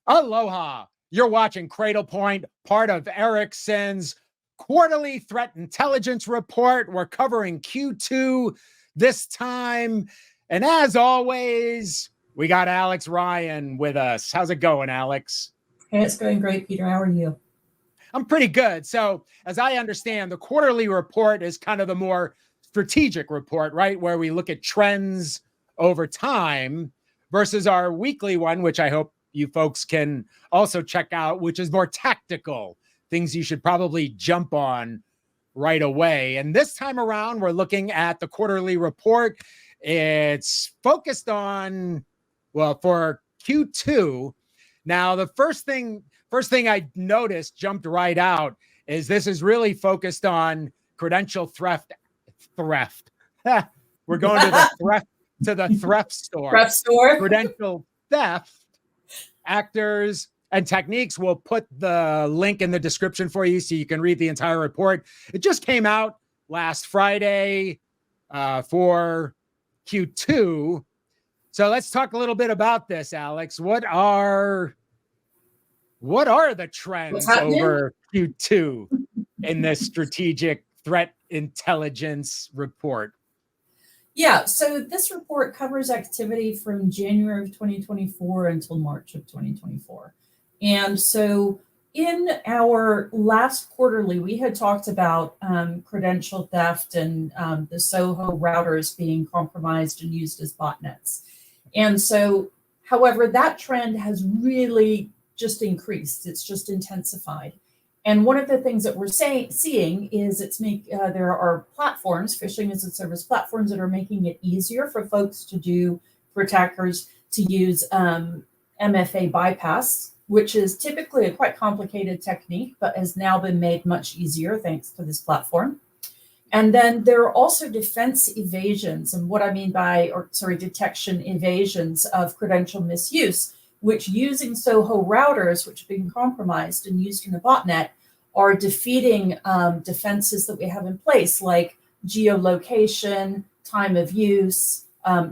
Aloha. You're watching Cradlepoint, part of Ericsson's quarterly threat intelligence report. We're covering Q2 this time. And as always, we got Alex Ryan with us. How's it going, Alex? Hey, it's going great, Peter. How are you? I'm pretty good. So, as I understand, the quarterly report is kind of the more strategic report, right? Where we look at trends over time versus our weekly one, which I hope you folks can also check out, which is more tactical, things you should probably jump on right away. And this time around, we're looking at the quarterly report. It's focused on, well, for Q2. Now, the first thing I noticed jumped right out is this is really focused on credential theft. We're going to the theft store. Theft store. Credential theft actors and techniques. We'll put the link in the description for you so you can read the entire report. It just came out last Friday for Q2. So let's talk a little bit about this, Alex. What are the trends over Q2 in this strategic threat intelligence report? Yeah, so this report covers activity from January of 2024 until March of 2024. And so in our last quarterly, we had talked about credential theft and the Soho routers being compromised and used as botnets. And so, however, that trend has really just increased. It's just intensified. And one of the things that we're seeing is there are platforms, phishing as a service platforms, that are making it easier for folks to do, for attackers to use MFA bypass, which is typically a quite complicated technique, but has now been made much easier thanks to this platform. And then there are also defense evasions, and what I mean by, detection evasions of credential misuse, which using Soho routers, which have been compromised and used in a botnet, are defeating defenses that we have in place, like geolocation, time of use,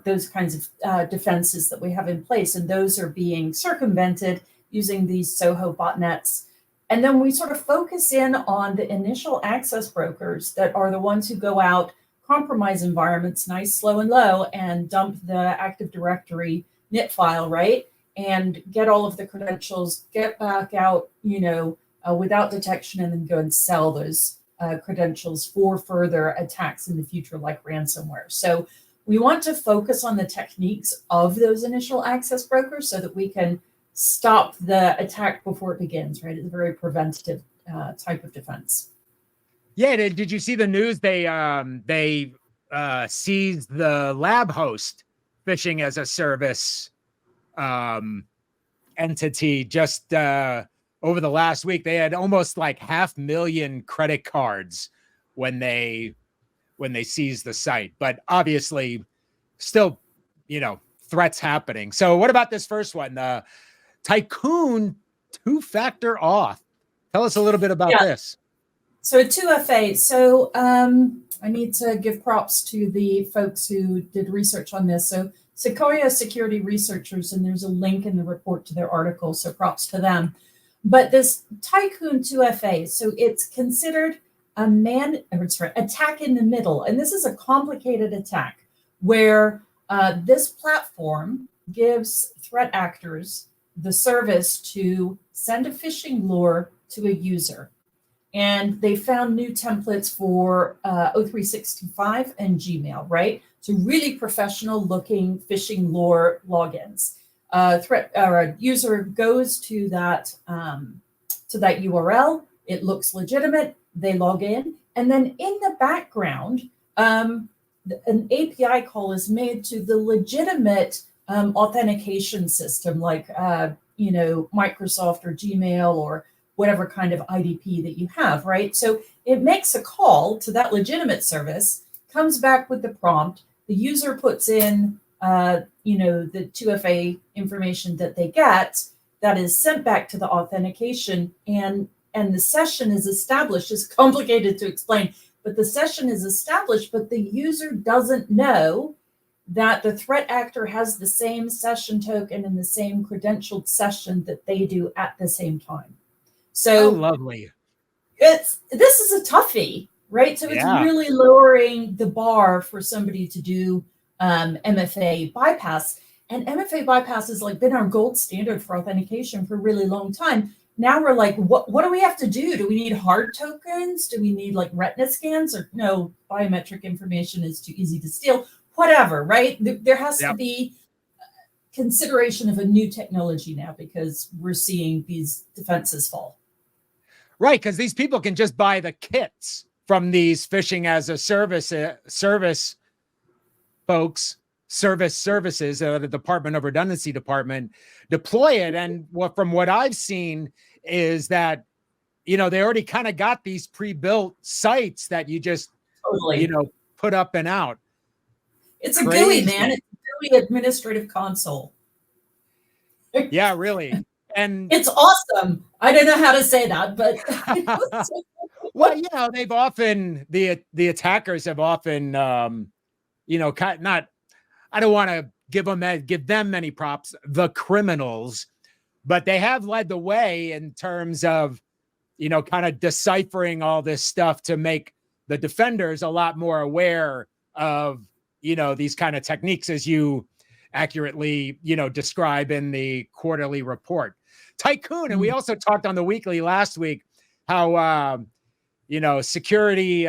those kinds of defenses that we have in place. And those are being circumvented using these Soho botnets. And then we sort of focus in on the initial access brokers that are the ones who go out, compromise environments, nice, slow, and low, and dump the Active Directory NIT file, right? And get all of the credentials, get back out, without detection, and then go and sell those credentials for further attacks in the future, like ransomware. So we want to focus on the techniques of those initial access brokers so that we can stop the attack before it begins, right? It's a very preventative type of defense. Yeah, did you see the news? They seized the lab host phishing as a service entity just over the last week. They had almost like 500,000 credit cards when they seized the site, but obviously still, threats happening. So what about this first one, the Tycoon two-factor auth? Tell us a little bit about this. So 2FA. So I need to give props to the folks who did research on this. So Sequoia security researchers, and there's a link in the report to their article, so props to them. But this Tycoon 2FA, so it's considered a attack in the middle. And this is a complicated attack where this platform gives threat actors the service to send a phishing lure to a user. And they found new templates for O365 and Gmail, right? So really professional looking phishing lure logins. A user goes to that URL. It looks legitimate. They log in, and then in the background, an API call is made to the legitimate authentication system, like Microsoft or Gmail or whatever kind of IDP that you have, right? So it makes a call to that legitimate service, comes back with the prompt. The user puts in, the 2FA information that they get, that is sent back to the authentication, and the session is established. It's complicated to explain, but the session is established, but the user doesn't know that the threat actor has the same session token and the same credentialed session that they do at the same time. So lovely. This is a toughie, right? So it's really lowering the bar for somebody to do MFA bypass. And MFA bypass has like been our gold standard for authentication for a really long time. Now we're like, what do we have to do? Do we need hard tokens? Do we need like retina scans? Or no, biometric information is too easy to steal? Whatever, right? There has to be consideration of a new technology now because we're seeing these defenses fall. Right, because these people can just buy the kits from these phishing as a service folks, services, the Department of Redundancy Department, deploy it. And from what I've seen is that, they already kind of got these pre-built sites that you just, put up and out. It's a GUI, man. It's a GUI administrative console. Yeah, really. And it's awesome. I don't know how to say that, but well, they've often the attackers have often I don't want to give them many props, the criminals, but they have led the way in terms of kind of deciphering all this stuff to make the defenders a lot more aware of these kind of techniques, as you accurately describe in the quarterly report. Tycoon, and we also talked on the weekly last week how security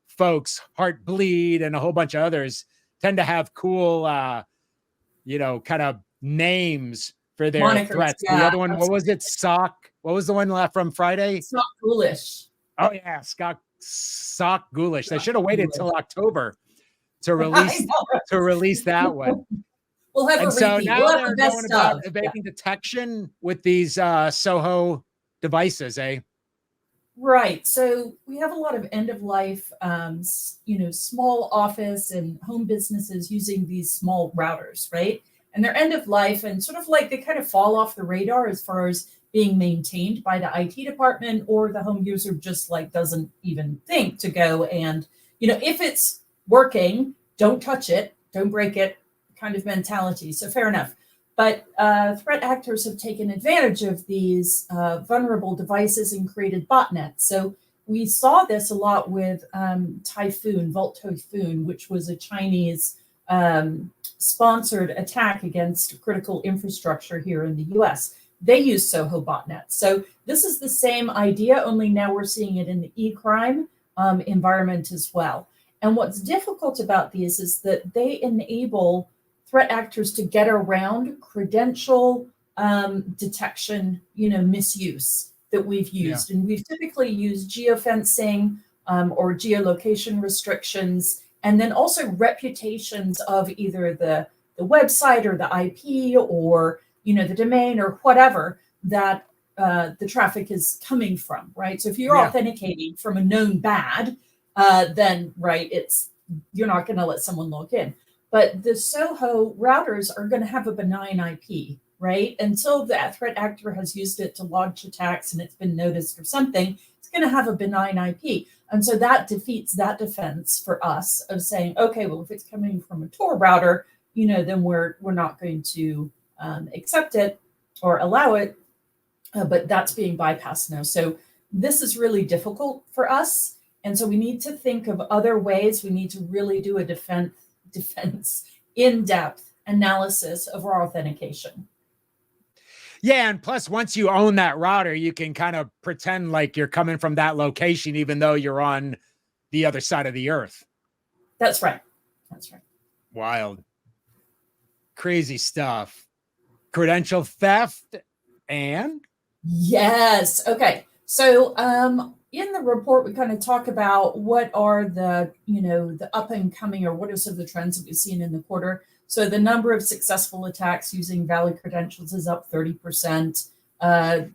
folks, Heartbleed and a whole bunch of others tend to have cool kind of names for their monikers, threats. The other one, what was it? Sock. What was the one left from Friday? Sock Ghoulish. Oh yeah, Sock Ghoulish. They should have waited till October to release that one. We'll have and a so repeat. now they're going about evading detection with these Soho devices, eh? Right. So we have a lot of end of life, small office and home businesses using these small routers, right? And they're end of life and sort of like they kind of fall off the radar as far as being maintained by the IT department, or the home user just like doesn't even think to go and, if it's working, don't touch it, don't break it, kind of mentality. So fair enough. But threat actors have taken advantage of these vulnerable devices and created botnets. So we saw this a lot with Vault Typhoon, which was a Chinese sponsored attack against critical infrastructure here in the US. They use Soho botnets. So this is the same idea, only now we're seeing it in the e-crime environment as well. And what's difficult about these is that they enable threat actors to get around credential detection, misuse that we've used. And we've typically used geofencing or geolocation restrictions, and then also reputations of either the website or the IP or, the domain or whatever that the traffic is coming from, right? So if you're authenticating from a known bad, then, right, you're not going to let someone log in. But the Soho routers are going to have a benign IP, right? Until that threat actor has used it to launch attacks and it's been noticed or something, it's going to have a benign IP. And so that defeats that defense for us of saying, okay, well, if it's coming from a Tor router, then we're not going to accept it or allow it, but that's being bypassed now. So this is really difficult for us. And so we need to think of other ways. We need to really do a defense in-depth analysis of our authentication. Yeah, and plus once you own that router, you can kind of pretend like you're coming from that location, even though you're on the other side of the earth. That's right. Wild. Crazy stuff. Credential theft and? Yes. Okay. So in the report, we kind of talk about what are the up and coming, or what are some of the trends that we've seen in the quarter. So the number of successful attacks using valid credentials is up 30%.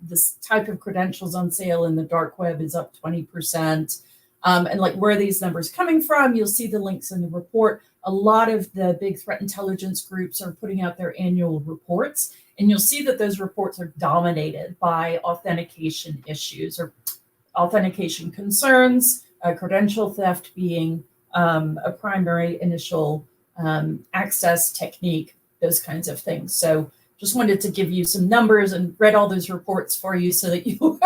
This type of credentials on sale in the dark web is up 20%. And like where are these numbers coming from? You'll see the links in the report. A lot of the big threat intelligence groups are putting out their annual reports, and you'll see that those reports are dominated by authentication issues or authentication concerns, credential theft being a primary initial access technique, those kinds of things. So just wanted to give you some numbers and read all those reports for you so that you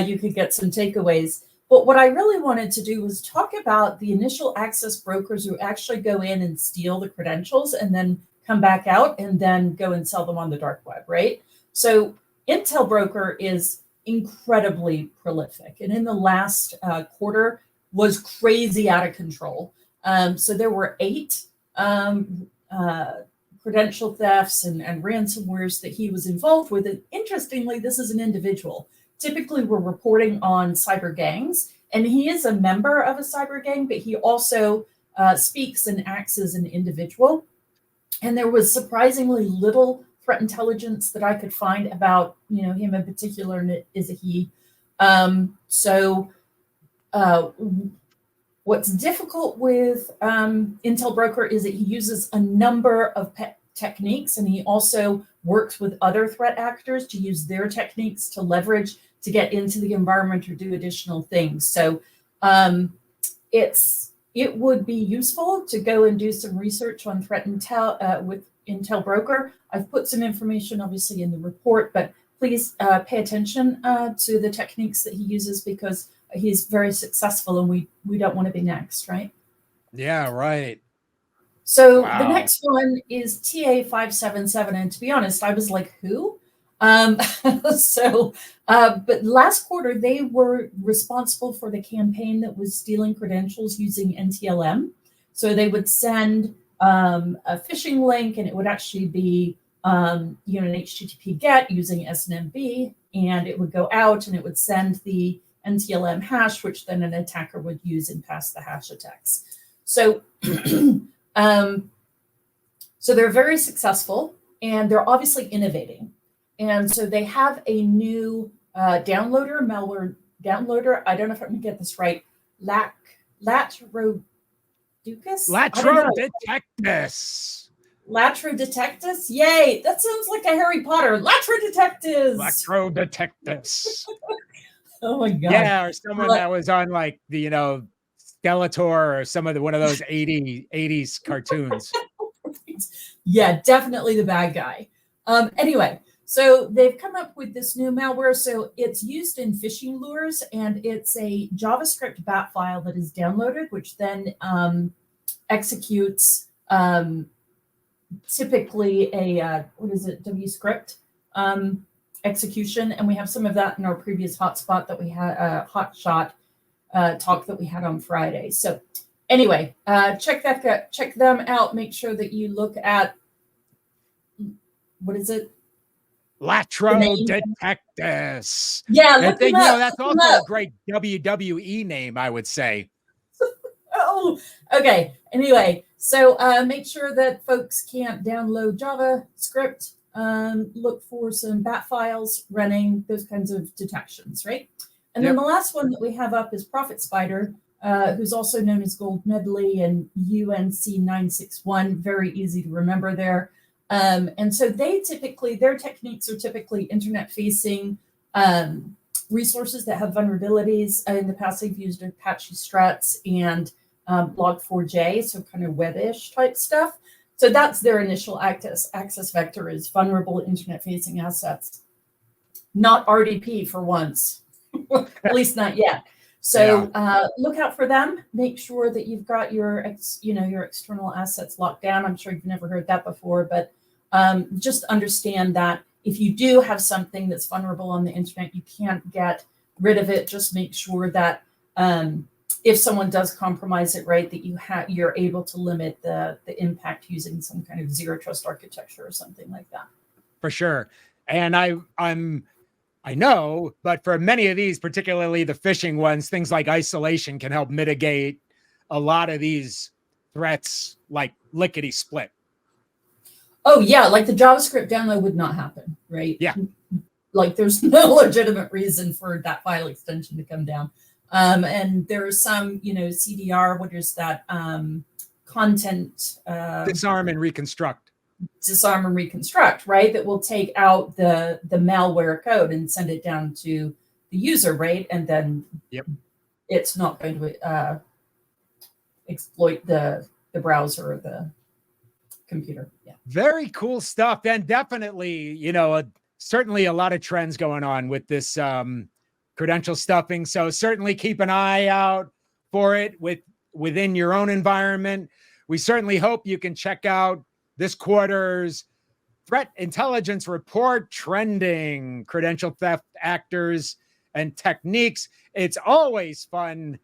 you could get some takeaways. But what I really wanted to do was talk about the initial access brokers who actually go in and steal the credentials and then come back out and then go and sell them on the dark web, right? So Intel Broker is incredibly prolific, and in the last quarter was crazy out of control. So there were 8 credential thefts and ransomwares that he was involved with. And interestingly, this is an individual. Typically, we're reporting on cyber gangs, and he is a member of a cyber gang, but he also speaks and acts as an individual. And there was surprisingly little threat intelligence that I could find about, him in particular, and it is a he. What's difficult with Intel Broker is that he uses a number of techniques, and he also works with other threat actors to use their techniques to leverage to get into the environment or do additional things. So it would be useful to go and do some research on threat intel with Intel Broker. I've put some information obviously in the report, but please pay attention to the techniques that he uses, because he's very successful, and we don't want to be next, right? Yeah, right. So wow. The next one is TA577, and to be honest, I was like, who? But last quarter, they were responsible for the campaign that was stealing credentials using NTLM. So they would send a phishing link, and it would actually be an HTTP GET using SNMP, and it would go out and it would send the NTLM hash, which then an attacker would use and pass the hash attacks. So, so they're very successful, and they're obviously innovating. And so they have a new malware downloader. I don't know if I'm going to get this right. Latrodectus? Latrodectus? Yay! That sounds like a Harry Potter. Latrodectus! Latrodectus. Oh my God. Yeah, or someone that was on like the, Skeletor or one of those 80s cartoons. Yeah, definitely the bad guy. Anyway, so they've come up with this new malware. So it's used in phishing lures, and it's a JavaScript bat file that is downloaded, which then executes typically a, WScript execution. And we have some of that in our previous hotspot that we had, hotshot talk that we had on Friday. So anyway, check them out. Make sure that you look at, what is it? Latrodectus. Yeah, I think that's also a great WWE name, I would say. Oh, okay. Anyway, so make sure that folks can't download JavaScript. Look for some bat files running those kinds of detections, right? And then the last one that we have up is Profit Spider, who's also known as Gold Medley and UNC961. Very easy to remember there. And so their techniques are typically internet-facing resources that have vulnerabilities. In the past, they've used Apache Struts and Log4j, so kind of web-ish type stuff. So that's their initial access vector, is vulnerable internet-facing assets. Not RDP for once, at least not yet. So look out for them. Make sure that you've got your external assets locked down. I'm sure you've never heard that before, but just understand that if you do have something that's vulnerable on the internet, you can't get rid of it. Just make sure that if someone does compromise it, right, that you're able to limit the impact using some kind of zero trust architecture or something like that. For sure. And I know, but for many of these, particularly the phishing ones, things like isolation can help mitigate a lot of these threats, like lickety split. Oh yeah, like the JavaScript download would not happen, right? Yeah. Like there's no legitimate reason for that file extension to come down. And there are some, CDR, what is that? Content. Disarm and reconstruct. Disarm and reconstruct, right? That will take out the malware code and send it down to the user, right? And then it's not going to exploit the browser or computer. Yeah. Very cool stuff. And definitely, certainly a lot of trends going on with this credential stuffing. So certainly keep an eye out for it within your own environment. We certainly hope you can check out this quarter's Threat Intelligence Report, Trending Credential Theft Actors and Techniques. It's always fun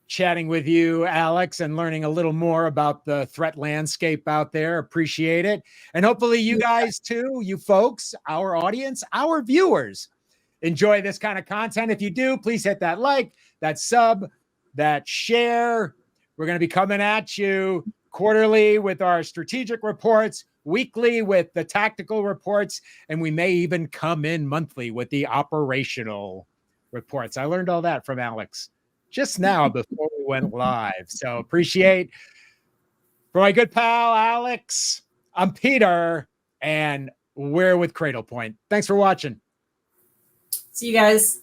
chatting with you, Alex, and learning a little more about the threat landscape out there. Appreciate it. And hopefully you guys too, you folks, our audience, our viewers, enjoy this kind of content. If you do, please hit that like, that sub, that share. We're going to be coming at you quarterly with our strategic reports, weekly with the tactical reports, and we may even come in monthly with the operational reports. I learned all that from Alex just now before we went live. So appreciate. For my good pal, Alex, I'm Peter, and we're with Cradlepoint. Thanks for watching. See you guys.